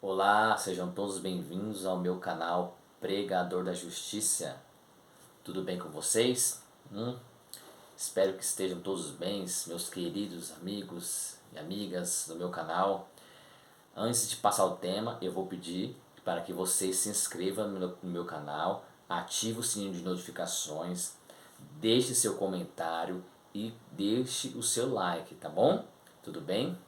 Olá, sejam todos bem-vindos ao meu canal Pregador da Justiça. Tudo bem com vocês? Espero que estejam todos bem, meus queridos amigos e amigas do meu canal. Antes de passar o tema, eu vou pedir para que vocês se inscrevam no meu canal, ative o sininho de notificações, deixe seu comentário e deixe o seu like, tá bom? Tudo bem?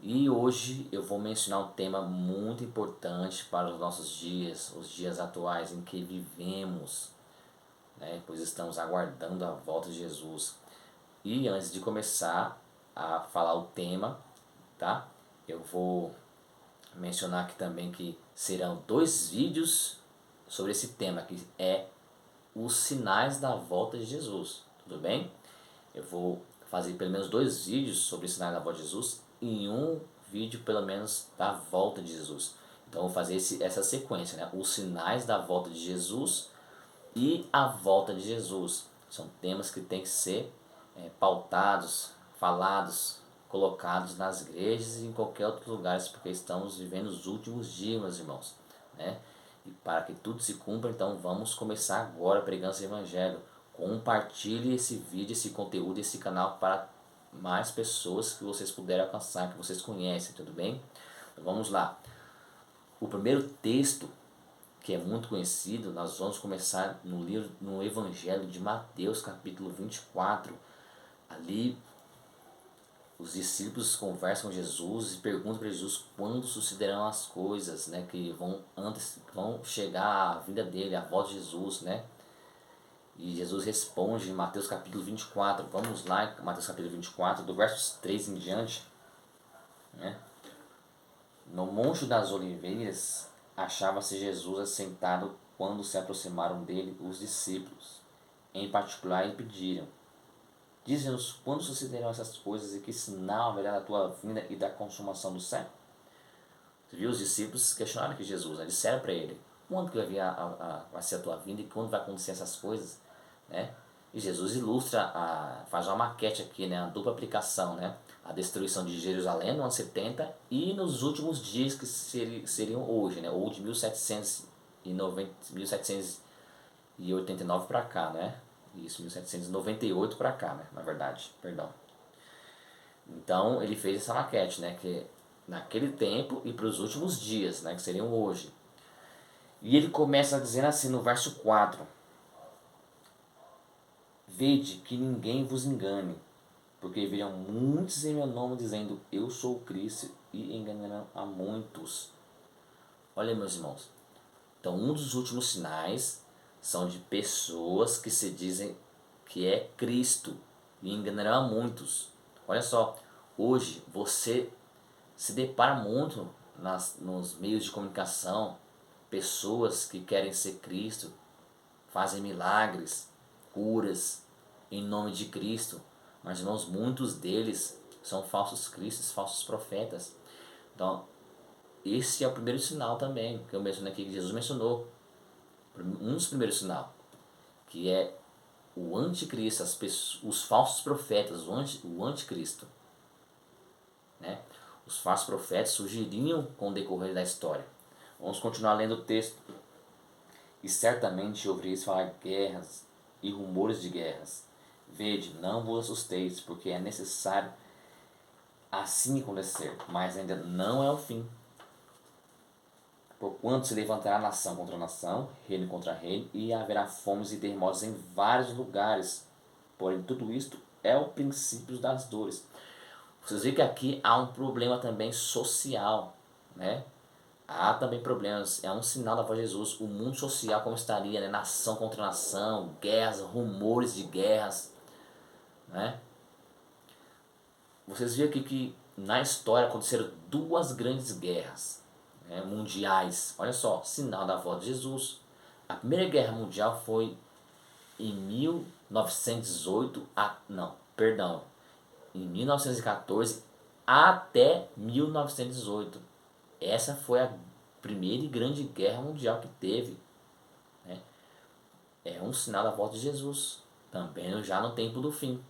E hoje eu vou mencionar um tema muito importante para os nossos dias, os dias atuais em que vivemos, né? Pois estamos aguardando a volta de Jesus. E antes de começar a falar o tema, tá? Eu vou mencionar aqui também que serão 2 vídeos sobre esse tema, que é os sinais da volta de Jesus, tudo bem? Eu vou fazer pelo menos 2 vídeos sobre os sinais da volta de Jesus e um vídeo pelo menos da volta de Jesus. Então eu vou fazer essa sequência, né? Os sinais da volta de Jesus e a volta de Jesus. São temas que têm que ser pautados, falados, colocados nas igrejas e em qualquer outro lugar, porque estamos vivendo os últimos dias, meus irmãos, né? E para que tudo se cumpra, então vamos começar agora pregando esse evangelho. Compartilhe esse vídeo, esse conteúdo, esse canal para mais pessoas que vocês puderem alcançar, que vocês conhecem, tudo bem? Então vamos lá. O primeiro texto, que é muito conhecido, nós vamos começar no Evangelho de Mateus, capítulo 24. Ali os discípulos conversam com Jesus e perguntam para Jesus quando sucederão as coisas, né, que vão chegar a vinda dele, a volta de Jesus, né? E Jesus responde em Mateus capítulo 24. Vamos lá, Mateus capítulo 24, do versos 3 em diante, né? No Monte das Oliveiras achava-se Jesus assentado quando se aproximaram dele os discípulos. Em particular, lhe pediram: dize-nos quando sucederão essas coisas e que sinal haverá da tua vinda e da consumação do século? Você viu, os discípulos questionaram que Jesus, né? Disseram para ele: quando que vai ser a tua vinda e quando vai acontecer essas coisas, né? E Jesus ilustra, faz uma maquete aqui, né? A dupla aplicação, né? A destruição de Jerusalém no ano 70 e nos últimos dias que seriam hoje, né? Ou de 1789 para cá, né? Isso, 1798 para cá, né? Na verdade, perdão. Então ele fez essa maquete, né? Que naquele tempo e para os últimos dias, né? Que seriam hoje. E ele começa dizendo assim no verso 4: vede que ninguém vos engane, porque virão muitos em meu nome dizendo eu sou o Cristo e enganarão a muitos. Olha, meus irmãos, então um dos últimos sinais são de pessoas que se dizem que é Cristo e enganarão a muitos. Olha só, hoje você se depara muito nos meios de comunicação, pessoas que querem ser Cristo, fazem milagres, curas em nome de Cristo. Mas, irmãos, muitos deles são falsos cristos, falsos profetas. Então, esse é o primeiro sinal também, que eu mencionei aqui, que Jesus mencionou. Um dos primeiros sinais, que é o anticristo, os falsos profetas, o anticristo. Né? Os falsos profetas surgiriam com o decorrer da história. Vamos continuar lendo o texto. E certamente ouvireis falar guerras e rumores de guerras. Vede, não vos assusteis, porque é necessário assim acontecer, mas ainda não é o fim. Porquanto se levantará nação contra nação, reino contra reino, e haverá fomes e terremotos em vários lugares. Porém, tudo isto é o princípio das dores. Vocês veem que aqui há um problema também social, né? Há também problemas, é um sinal da voz de Jesus. O mundo social como estaria, né? Nação contra nação, guerras, rumores de guerras, né? Vocês viram aqui que na história aconteceram 2 grandes guerras, né, mundiais. Olha só, sinal da volta de Jesus. A Primeira Guerra Mundial foi em 1918, não, perdão, em 1914 até 1918. Essa foi a primeira e grande guerra mundial que teve, né? É um sinal da volta de Jesus, também já no tempo do fim.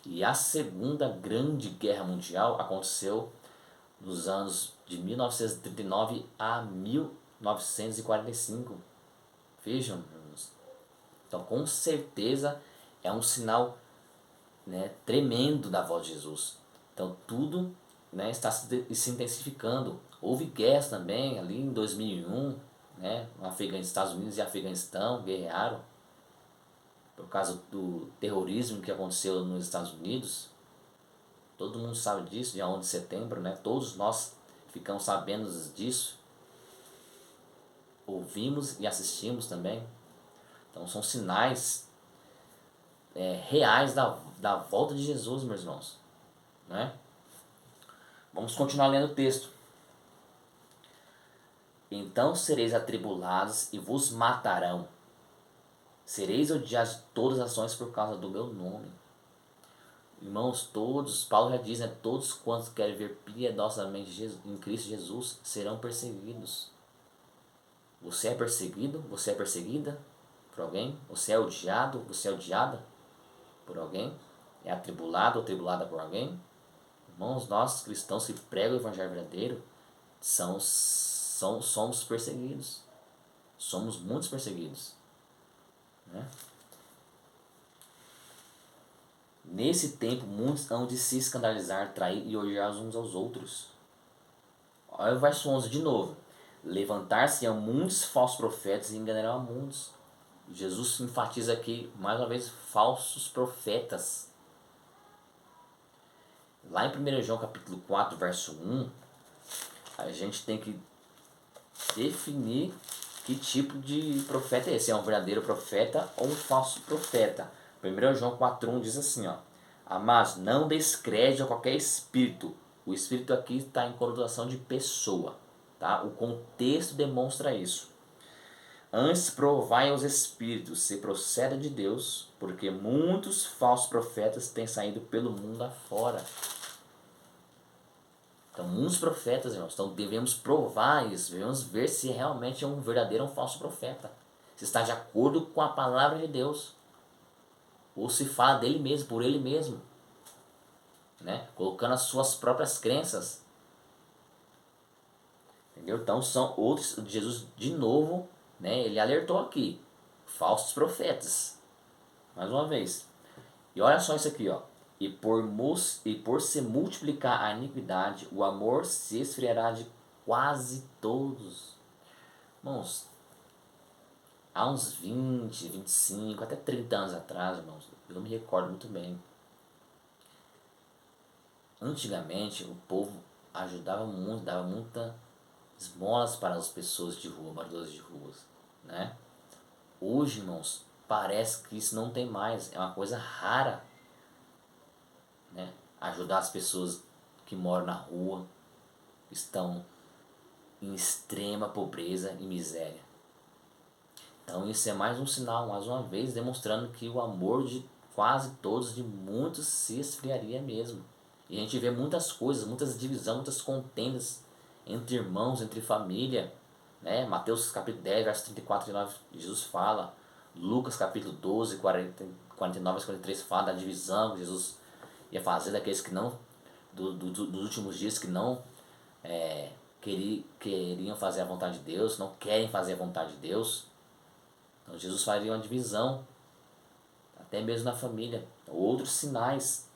E a Segunda Grande Guerra Mundial aconteceu nos anos de 1939 a 1945. Vejam, irmãos. Então, com certeza, é um sinal, né, tremendo da volta de Jesus. Então, tudo, né, está se intensificando. Houve guerras também, ali em 2001, né, no Estados Unidos e Afeganistão guerrearam por causa do terrorismo que aconteceu nos Estados Unidos. Todo mundo sabe disso, dia 11 de setembro, né? Todos nós ficamos sabendo disso, ouvimos e assistimos também. Então são sinais reais da volta de Jesus, meus irmãos. Né? Vamos continuar lendo o texto. Então sereis atribulados e vos matarão. Sereis odiados de todas as ações por causa do meu nome. Irmãos, todos, Paulo já diz, né? Todos quantos querem ver piedosamente em Cristo Jesus serão perseguidos. Você é perseguido? Você é perseguida por alguém? Você é odiado? Você é odiada por alguém? É atribulado ou atribulada por alguém? Irmãos, nós cristãos que pregam o evangelho verdadeiro somos perseguidos. Somos muitos perseguidos. Né? Nesse tempo, muitos hão de se escandalizar, trair e odiar uns aos outros. Olha o verso 11 de novo. Levantar-se-ão muitos falsos profetas e enganarão a muitos. Jesus enfatiza aqui, mais uma vez, falsos profetas. Lá em 1 João capítulo 4, verso 1, a gente tem que definir que tipo de profeta é esse. Se é um verdadeiro profeta ou um falso profeta. 1 João 4,1 diz assim, ó. Amados, não descrede a qualquer espírito. O espírito aqui está em conotação de pessoa. Tá? O contexto demonstra isso. Antes provai os espíritos se procedem de Deus, porque muitos falsos profetas têm saído pelo mundo afora. Então, muitos profetas, irmãos, então devemos provar isso, devemos ver se realmente é um verdadeiro ou um falso profeta. Se está de acordo com a palavra de Deus, ou se fala dele mesmo, por ele mesmo, né? Colocando as suas próprias crenças. Entendeu? Então, são outros, Jesus, de novo, né, ele alertou aqui, falsos profetas, mais uma vez. E olha só isso aqui, ó. E por se multiplicar a iniquidade, o amor se esfriará de quase todos. Irmãos, há uns 20, 25, até 30 anos atrás, irmãos, eu não me recordo muito bem. Antigamente, o povo ajudava muito, dava muita esmolas para as pessoas de rua, moradores de ruas, né? Hoje, irmãos, parece que isso não tem mais, é uma coisa rara, né? Ajudar as pessoas que moram na rua, que estão em extrema pobreza e miséria. Então isso é mais um sinal, mais uma vez, demonstrando que o amor de quase todos, de muitos, se esfriaria mesmo. E a gente vê muitas coisas, muitas divisões, muitas contendas entre irmãos, entre família. Né? Mateus capítulo 10, verso 34 e 39, Jesus fala. Lucas capítulo 12, 49 e 43 fala da divisão que Jesus ia fazer daqueles que não, dos últimos dias que não queriam fazer a vontade de Deus, não querem fazer a vontade de Deus. Então Jesus faria uma divisão, até mesmo na família. Outros sinais,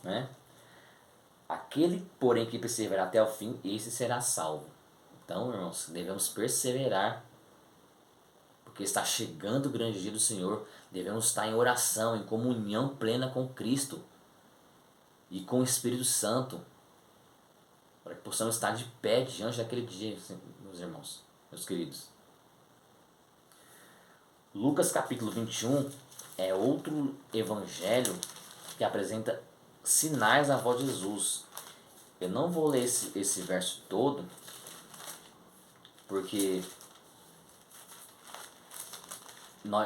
né? Aquele, porém, que perseverar até o fim, esse será salvo. Então, irmãos, devemos perseverar, porque está chegando o grande dia do Senhor. Devemos estar em oração, em comunhão plena com Cristo e com o Espírito Santo, para que possamos estar de pé diante daquele dia, meus irmãos, meus queridos. Lucas capítulo 21 é outro evangelho que apresenta sinais da volta de Jesus. Eu não vou ler esse verso todo, porque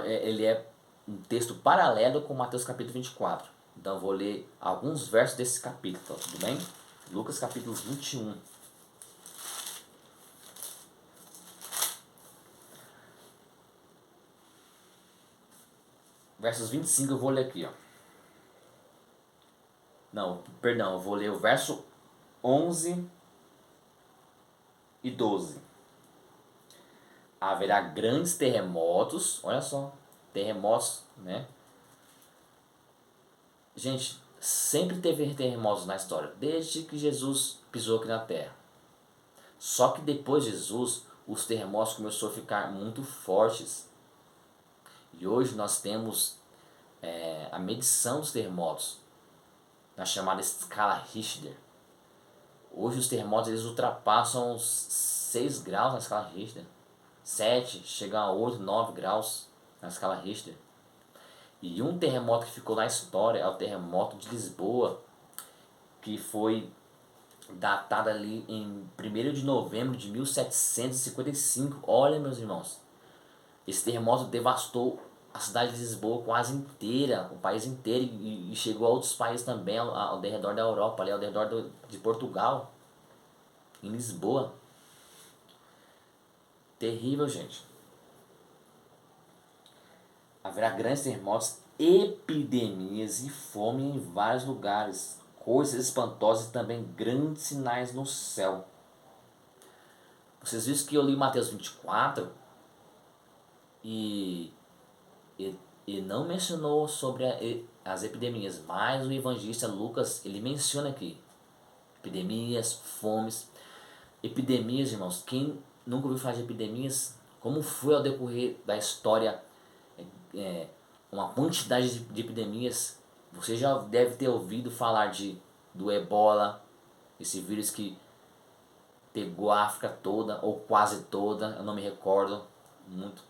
ele é um texto paralelo com Mateus capítulo 24. Então eu vou ler alguns versos desse capítulo, tudo bem? Lucas capítulo 21. Versos 25 eu vou ler aqui, ó. Não, perdão, eu vou ler o verso 11 e 12. Haverá grandes terremotos, olha só, terremotos, né? Gente, sempre teve terremotos na história, desde que Jesus pisou aqui na Terra. Só que depois de Jesus, os terremotos começaram a ficar muito fortes. E hoje nós temos a medição dos terremotos, na chamada escala Richter. Hoje os terremotos eles ultrapassam os 6 graus na escala Richter. 7, chegam a 8, 9 graus na escala Richter. E um terremoto que ficou na história é o terremoto de Lisboa, que foi datado ali em 1º de novembro de 1755. Olha, meus irmãos, esse terremoto devastou a cidade de Lisboa quase inteira, o país inteiro, e chegou a outros países também, ao redor da Europa, ali ao redor de Portugal, em Lisboa. Terrível, gente. Haverá grandes terremotos, epidemias e fome em vários lugares, coisas espantosas e também grandes sinais no céu. Vocês viram que eu li Mateus 24 e, e não mencionou sobre as epidemias, mas o evangelista Lucas ele menciona aqui epidemias, fomes. Epidemias, irmãos, quem nunca ouviu falar de epidemias, como foi ao decorrer da história uma quantidade de epidemias. Você já deve ter ouvido falar do Ebola, esse vírus que pegou a África toda, ou quase toda, eu não me recordo muito.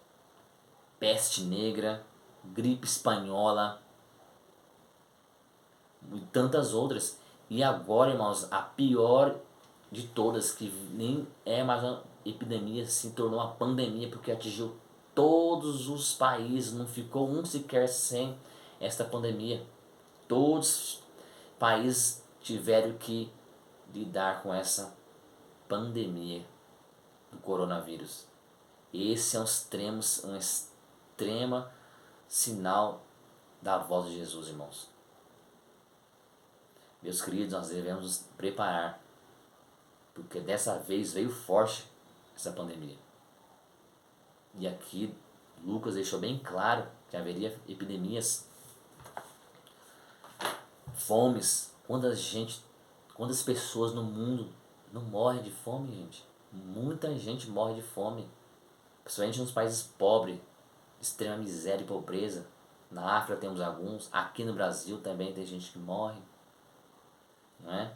Peste negra, gripe espanhola e tantas outras. E agora, irmãos, a pior de todas, que nem é mais uma epidemia, se tornou uma pandemia, porque atingiu todos os países, não ficou um sequer sem esta pandemia. Todos os países tiveram que lidar com essa pandemia do coronavírus. Esse é um extrema sinal da volta de Jesus, irmãos. Meus queridos, nós devemos nos preparar, porque dessa vez veio forte essa pandemia. E aqui Lucas deixou bem claro que haveria epidemias, fomes. Quantas pessoas no mundo não morrem de fome, gente? Muita gente morre de fome, principalmente nos países pobres, extrema miséria e pobreza. Na África temos alguns, aqui no Brasil também tem gente que morre, não é?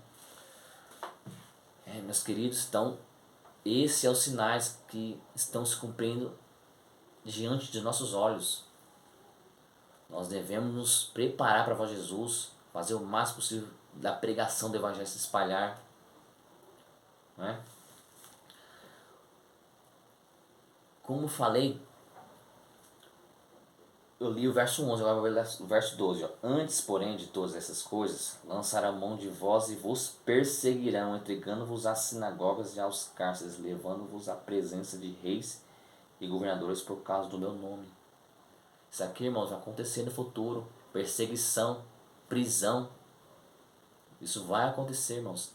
Meus queridos, então, esses são os sinais que estão se cumprindo diante de nossos olhos. Nós devemos nos preparar para a voz de Jesus, fazer o máximo possível da pregação do Evangelho se espalhar, não é? Como falei, eu li o verso 11, agora vou ler o verso 12. Ó. Antes, porém, de todas essas coisas, lançarão a mão de vós e vos perseguirão, entregando-vos às sinagogas e aos cárceres, levando-vos à presença de reis e governadores por causa do meu nome. Isso aqui, irmãos, vai acontecer no futuro. Perseguição, prisão. Isso vai acontecer, irmãos.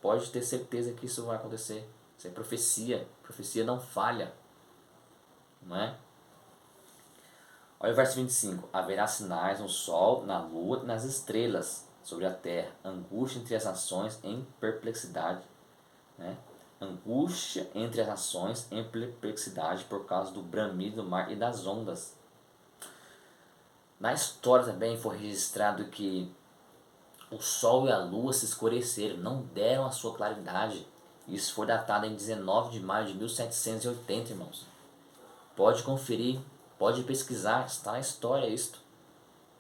Pode ter certeza que isso vai acontecer. Isso é profecia. Profecia não falha. Não é? Olha o verso 25. Haverá sinais no sol, na lua e nas estrelas sobre a terra. Angústia entre as nações em perplexidade. Né? Angústia entre as nações em perplexidade por causa do bramido do mar e das ondas. Na história também foi registrado que o sol e a lua se escureceram, não deram a sua claridade. Isso foi datado em 19 de maio de 1780, irmãos. Pode conferir, pode pesquisar, está na história isto.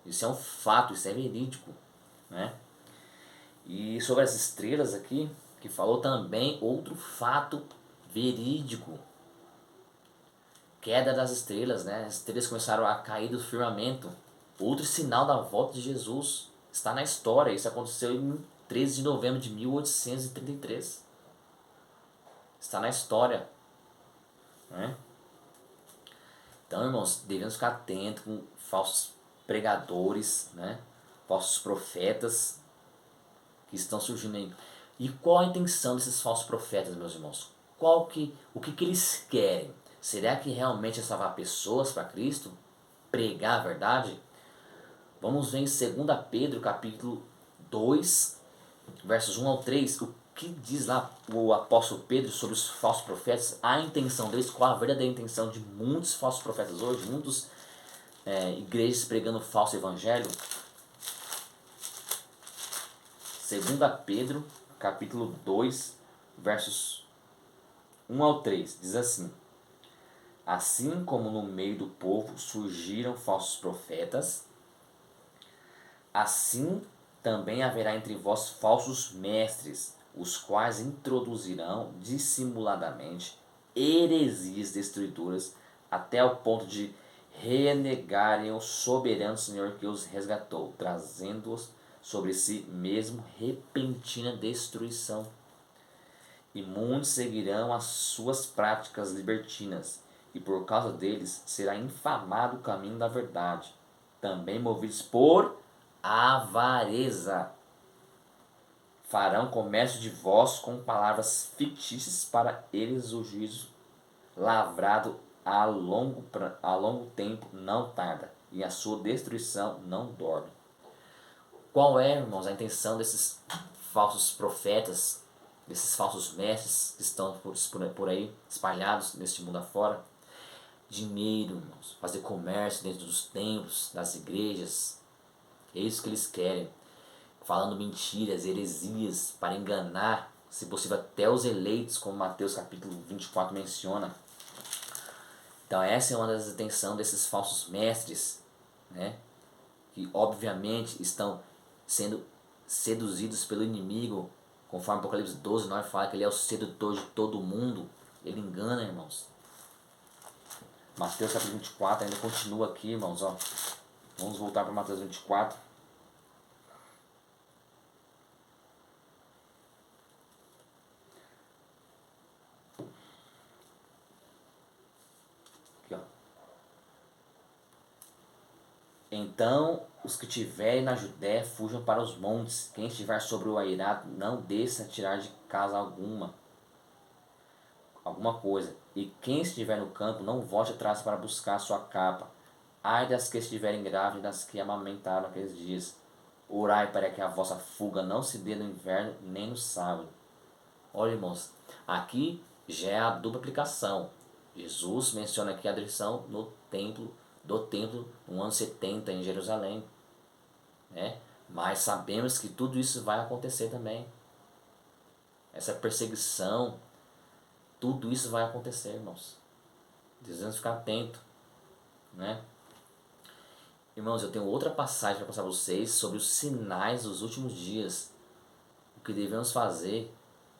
Isso é um fato, isso é verídico, né? E sobre as estrelas aqui, que falou também outro fato verídico. Queda das estrelas, né? As estrelas começaram a cair do firmamento. Outro sinal da volta de Jesus está na história. Isso aconteceu em 13 de novembro de 1833. Está na história, né? Então, irmãos, devemos ficar atentos com falsos pregadores, né? Falsos profetas que estão surgindo aí. E qual a intenção desses falsos profetas, meus irmãos? O que eles querem? Será que realmente é salvar pessoas para Cristo? Pregar a verdade? Vamos ver em 2 Pedro capítulo 2, versos 1 ao 3, o que diz lá o apóstolo Pedro sobre os falsos profetas, a intenção deles, qual a verdadeira intenção de muitos falsos profetas hoje, muitas igrejas pregando falso evangelho. 2 Pedro capítulo 2, versos 1 ao 3, diz assim: Assim como no meio do povo surgiram falsos profetas, assim também haverá entre vós falsos mestres, os quais introduzirão dissimuladamente heresias destruidoras, até o ponto de renegarem o soberano Senhor que os resgatou, trazendo-os sobre si mesmo repentina destruição. E muitos seguirão as suas práticas libertinas, e por causa deles será infamado o caminho da verdade, também movidos por avareza. Farão comércio de vós com palavras fictícias, para eles o juízo lavrado a longo tempo não tarda, e a sua destruição não dorme. Qual é, irmãos, a intenção desses falsos profetas, desses falsos mestres que estão por aí espalhados neste mundo afora? Dinheiro, irmãos, fazer comércio dentro dos templos, das igrejas. É isso que eles querem, falando mentiras, heresias, para enganar, se possível, até os eleitos, como Mateus capítulo 24 menciona. Então essa é uma das intenções desses falsos mestres, né? Que obviamente estão sendo seduzidos pelo inimigo, conforme Apocalipse 12, 9 fala que ele é o sedutor de todo mundo. Ele engana, irmãos. Mateus capítulo 24 ainda continua aqui, irmãos. Ó. Vamos voltar para Mateus 24. Aqui, ó. Então os que estiverem na Judéia fujam para os montes. Quem estiver sobre o airado não desça a tirar de casa alguma coisa. E quem estiver no campo não volte atrás para buscar a sua capa. Ai das que estiverem grávidas e das que amamentaram aqueles dias. Orai para que a vossa fuga não se dê no inverno nem no sábado. Olha, irmãos, aqui já é a dupla aplicação. Jesus menciona aqui a direção do templo no ano 70 em Jerusalém, né? Mas sabemos que tudo isso vai acontecer também. Essa perseguição, tudo isso vai acontecer, irmãos. Devemos ficar atento, né? Irmãos, eu tenho outra passagem para passar para vocês sobre os sinais dos últimos dias. O que devemos fazer,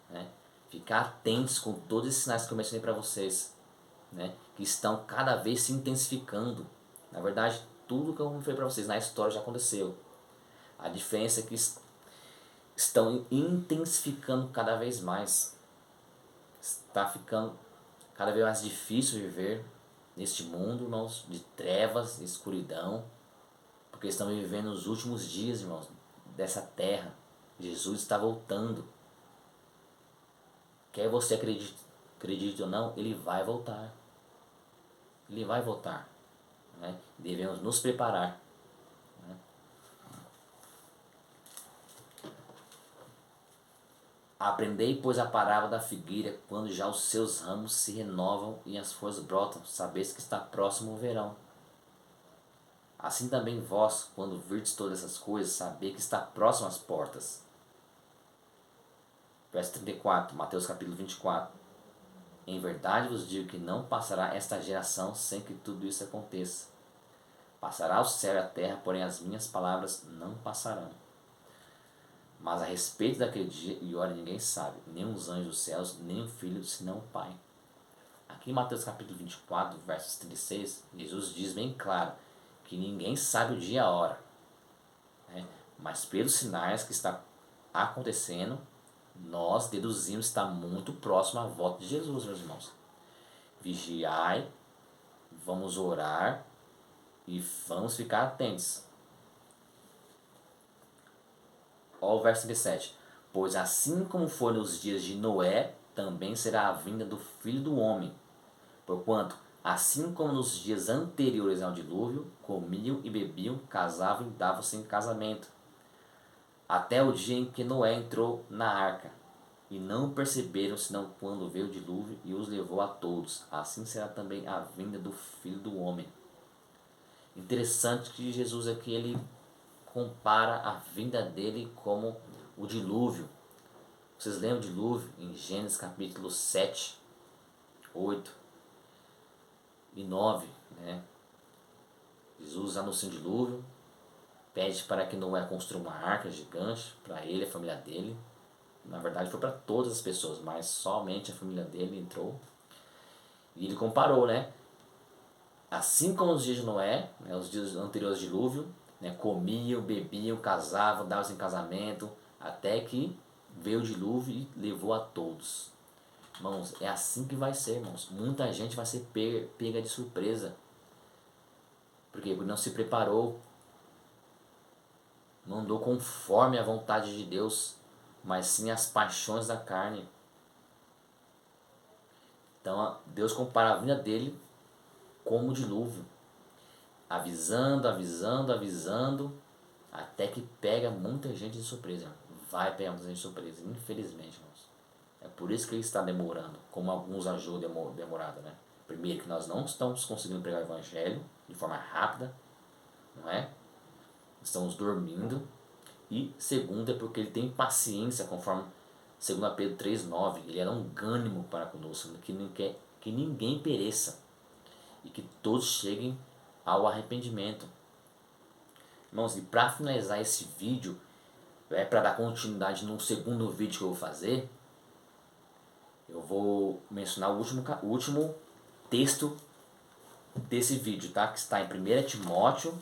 né? Ficar atentos com todos esses sinais que eu mencionei para vocês, né? Que estão cada vez se intensificando. Na verdade, tudo que eu falei para vocês na história já aconteceu. A diferença é que estão intensificando cada vez mais. Está ficando cada vez mais difícil viver neste mundo, irmãos, de trevas e escuridão, porque estamos vivendo os últimos dias, irmãos, dessa terra. Jesus está voltando. Quer você acredite ou não, ele vai voltar. Ele vai voltar. Né? Devemos nos preparar. Né? Aprendei, pois, a parábola da figueira, quando já os seus ramos se renovam e as folhas brotam, sabeis que está próximo o verão. Assim também vós, quando virdes todas essas coisas, sabei que está próximo às portas. Verso 34, Mateus capítulo 24. Em verdade vos digo que não passará esta geração sem que tudo isso aconteça. Passará o céu e a terra, porém as minhas palavras não passarão. Mas a respeito daquele dia e hora ninguém sabe, nem os anjos dos céus, nem o Filho, senão o Pai. Aqui em Mateus capítulo 24, versos 36, Jesus diz bem claro que ninguém sabe o dia e a hora. Né? Mas pelos sinais que está acontecendo, nós deduzimos que está muito próximo à volta de Jesus, meus irmãos. Vigiai, vamos orar e vamos ficar atentos. Olha o verso 37. Pois assim como foi nos dias de Noé, também será a vinda do Filho do Homem. Porquanto, assim como nos dias anteriores ao dilúvio, comiam e bebiam, casavam e davam-se em casamento, até o dia em que Noé entrou na arca. E não perceberam senão quando veio o dilúvio e os levou a todos. Assim será também a vinda do Filho do Homem. Interessante que Jesus aqui ele compara a vinda dele como o dilúvio. Vocês lembram do dilúvio em Gênesis capítulo 7, 8 e 9, né? Jesus anuncia o dilúvio, pede para que Noé construa uma arca gigante para ele e a família dele. Na verdade foi para todas as pessoas, mas somente a família dele entrou. E ele comparou, né? Assim como os dias de Noé, né, os dias anteriores ao dilúvio, né, comiam, bebiam, casavam, davam-se em casamento, até que veio o dilúvio e levou a todos. Irmãos, é assim que vai ser, irmãos. Muita gente vai ser pega de surpresa. Por quê? Porque não se preparou, não andou conforme a vontade de Deus, mas sim as paixões da carne. Então Deus compara a vinda dele como o dilúvio, avisando, avisando, avisando, até que pega muita gente de surpresa. Vai pegar muita gente de surpresa, infelizmente, irmãos. É por isso que ele está demorando, como alguns ajudam demorado, né? Primeiro, que nós não estamos conseguindo pregar o evangelho de forma rápida, não é? Estamos dormindo. E segundo, é porque ele tem paciência, conforme 2 Pedro 3,9. Ele é longânimo para conosco, que não quer que ninguém pereça e que todos cheguem ao arrependimento. Irmãos, e para finalizar esse vídeo, para dar continuidade num segundo vídeo que eu vou fazer, eu vou mencionar o último texto desse vídeo, tá? Que está em 1 Timóteo,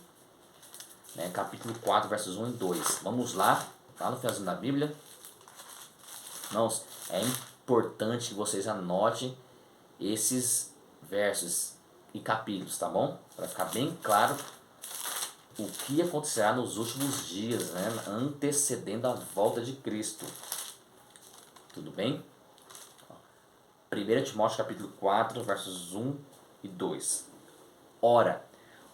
né, capítulo 4, versos 1 e 2. Vamos lá no finalzinho da Bíblia. Irmãos, é importante que vocês anotem esses versos e capítulos, tá bom? Para ficar bem claro o que acontecerá nos últimos dias, né, antecedendo a volta de Cristo. Tudo bem? 1 Timóteo capítulo 4, versos 1 e 2. Ora,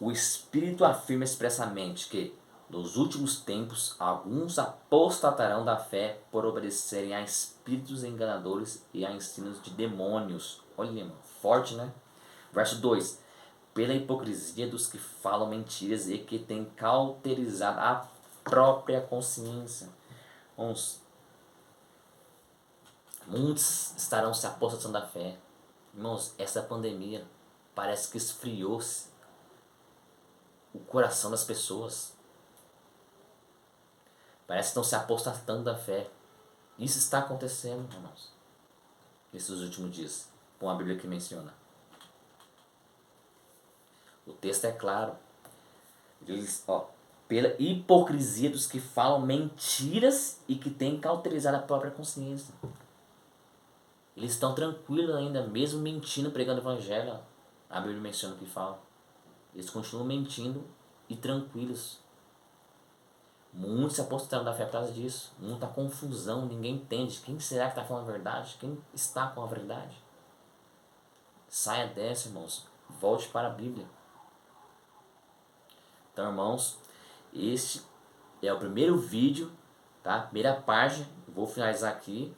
o Espírito afirma expressamente que, nos últimos tempos, alguns apostatarão da fé por obedecerem a espíritos enganadores e a ensinos de demônios. Olha, irmão, forte, né? Verso 2. Pela hipocrisia dos que falam mentiras e que têm cauterizado a própria consciência. Muitos estarão se apostatando da fé. Irmãos, essa pandemia parece que esfriou-se o coração das pessoas. Parece que estão se apostatando da fé. Isso está acontecendo, irmãos, nesses últimos dias, com a Bíblia que menciona. O texto é claro. Diz, pela hipocrisia dos que falam mentiras e que têm cauterizado a própria consciência. Eles estão tranquilos ainda, mesmo mentindo, pregando o evangelho. A Bíblia menciona o que fala. Eles continuam mentindo e tranquilos. Muitos se apostaram da fé por causa disso. Muita confusão, ninguém entende. Quem será que está falando a verdade? Quem está com a verdade? Saia dessa, irmãos. Volte para a Bíblia. Então, irmãos, este é o primeiro vídeo, tá? Primeira página. Vou finalizar aqui.